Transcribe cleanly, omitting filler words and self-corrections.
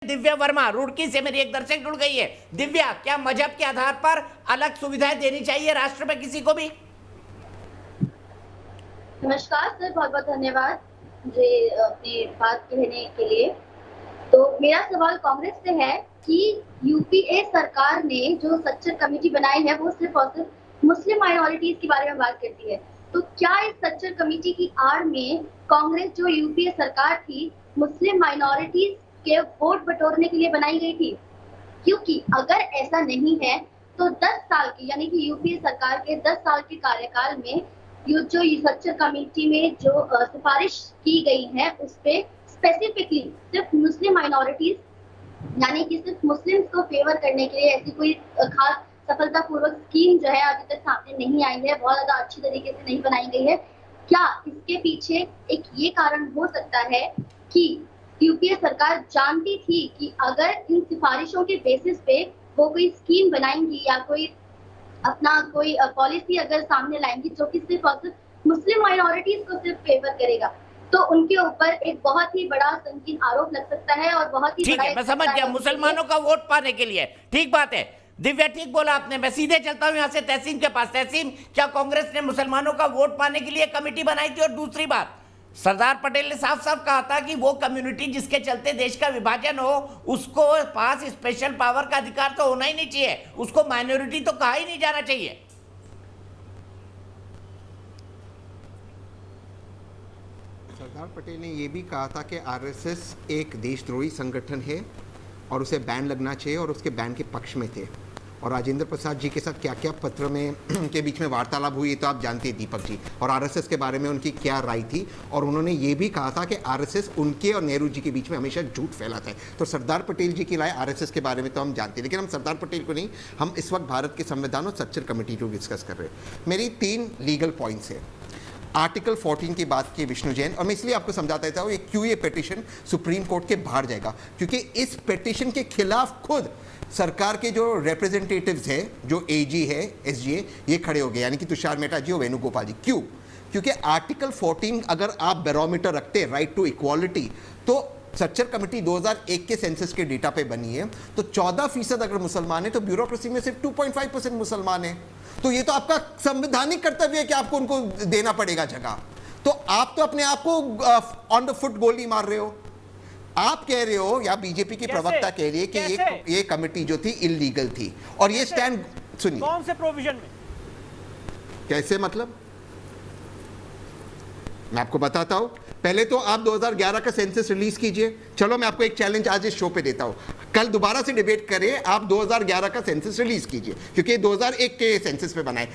दिव्या वर्मा रुड़की से मेरी एक दर्शक जुड़ गई है। दिव्या, क्या मजहब के आधार पर अलग सुविधाएं देनी चाहिए राष्ट्र में किसी को भी? नमस्कार सर, बहुत बहुत धन्यवाद मुझे अपनी बात कहने के लिए। तो मेरा सवाल कांग्रेस से है कि यूपीए सरकार ने जो सच्चर कमेटी बनाई है वो सिर्फ और सिर्फ मुस्लिम माइनॉरिटीज के बारे में बात करती है। तो क्या इस सच्चर कमेटी की आड़ में कांग्रेस जो यूपीए सरकार थी मुस्लिम माइनॉरिटीज के वोट बटोरने के लिए बनाई गई थी? क्योंकि अगर ऐसा नहीं है तो 10 साल की यानी कि यूपीए सरकार के 10 साल के कार्यकाल में जो सच्चर कमेटी में जो सिफारिश की गई है उस पे स्पेसिफिकली सिर्फ मुस्लिम माइनॉरिटीज यानी कि सिर्फ मुस्लिम्स को फेवर करने के लिए ऐसी कोई खास सफलतापूर्वक स्कीम जो है अभी तक सामने नहीं आई है, बहुत ज्यादा अच्छी तरीके से नहीं बनाई गई है। क्या इसके पीछे एक ये कारण हो सकता है कि यूपीए सरकार जानती थी कि अगर इन सिफारिशों के बेसिस पे वो कोई स्कीम बनाएंगी या कोई अपना कोई पॉलिसी अगर सामने लाएंगी जो कि सिर्फ और सिर्फ मुस्लिम माइनॉरिटीज को सिर्फ फेवर करेगा, तो उनके ऊपर एक बहुत ही बड़ा संकीर्ण आरोप लग सकता है और बहुत ही ठीक है, मैं समझ गया, मुसलमानों का वोट पाने के लिए। ठीक बात है दिव्या, ठीक बोला आपने। मैं सीधे चलता हूं यहां से तहसीन के पास। तहसीन, क्या कांग्रेस ने मुसलमानों का वोट पाने के लिए कमेटी बनाई थी? और दूसरी बात, सरदार पटेल ने साफ साफ कहा था कि वो कम्युनिटी जिसके चलते देश का विभाजन हो उसको पास स्पेशल पावर का अधिकार तो होना ही नहीं चाहिए, उसको माइनॉरिटी तो कहा ही नहीं जाना चाहिए। सरदार पटेल ने ये भी कहा था कि आरएसएस एक देशद्रोही संगठन है और उसे बैन लगना चाहिए और उसके बैन के पक्ष में थे। और राजेंद्र प्रसाद जी के साथ क्या क्या पत्र में के बीच में वार्तालाप हुई तो आप जानते हैं दीपक जी, और आरएसएस के बारे में उनकी क्या राय थी। और उन्होंने ये भी कहा था कि आरएसएस उनके और नेहरू जी के बीच में हमेशा झूठ फैलाता है। तो सरदार पटेल जी की राय आरएसएस के बारे में तो हम जानते हैं, लेकिन हम सरदार पटेल को नहीं, हम इस वक्त भारत के संविधान और सच्चर कमेटी को डिस्कस कर रहे हैं। मेरी 3 लीगल पॉइंट्स है। आर्टिकल 14 की बात की विष्णु जैन, और मैं इसलिए आपको समझाता रहता हूँ क्यों ये पिटीशन सुप्रीम कोर्ट के बाहर जाएगा, क्योंकि इस पिटीशन के खिलाफ खुद सरकार के जो रिप्रेजेंटेटिव्स हैं, जो एजी है, एसजीए, ये खड़े हो गए, यानी कि तुषार मेहता जी और वेणुगोपाल जी। क्यों? क्योंकि आर्टिकल 14 अगर आप बैरोमीटर रखते हैं राइट टू इक्वालिटी, तो सच्चर कमेटी 2001 के सेंसस के डेटा पे बनी है, तो 14% अगर मुसलमान है तो ब्यूरोक्रेसी में सिर्फ 2.5% मुसलमान है। तो ये तो आपका संवैधानिक कर्तव्य है कि आपको उनको देना पड़ेगा जगह। तो आप तो अपने आप को ऑन द फुट गोली मार रहे हो। आप कह रहे हो या बीजेपी की प्रवक्ता कह रही है कि ये कमेटी जो थी इलीगल थी, और ये स्टैंड सुनिए। कौन से प्रोविजन में? कैसे मतलब? मैं आपको बताता हूं। पहले तो आप 2011 का सेंसस रिलीज कीजिए। चलो मैं आपको एक चैलेंज आज इस शो पे देता हूं, कल दोबारा से डिबेट करें, आप 2011 का सेंसस रिलीज कीजिए, क्योंकि 2001 के सेंसस पे बनाए।